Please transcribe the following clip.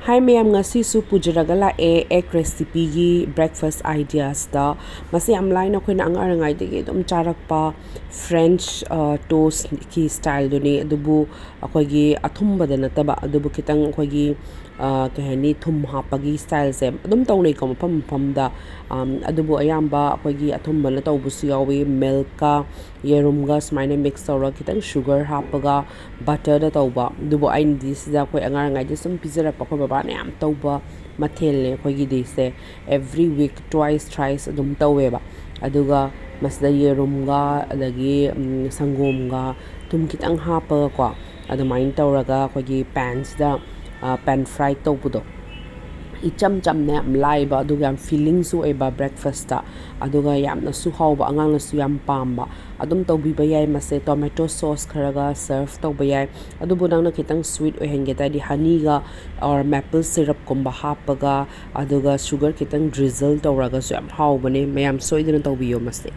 Hi mayam ngasi su pujaraga la egg recipe gi breakfast ideas da masi am line ko na ang arangai de dum charakpa French toast ki style do ni adubu akoi gi athumba da nataba adubu kitang akoi gi kahani thum hapagi style se adum tawnei ko mapam da adubu ayamba akoi gi athumba na tawbusu yawi milk ka yerum ga smaina mix tawra kitang sugar hapaga butter da tawba adubu ain dis da akoi angarangai de sum pizza pa ko baba ne am tawba mathel ne akoi gi de se every week twice thrice adum taweba aduga masda yerum ga adagi sangom ga tum kitang hapaga ko adumain tawraga akoi gi pans da pan fry tawbudo icham cham ne am laiba aduga am feeling su eba breakfast ta aduga yamna su hawba angang na su yam pamba adum tawbi ba yai mase tomato sauce kharaga serve tawba yai adubu nang na kitang sweet ohenge ta di honey ga or maple syrup komba hapaga aduga sugar kitang drizzle tawraga su yam hawbane mayam soidina tawbiyo mase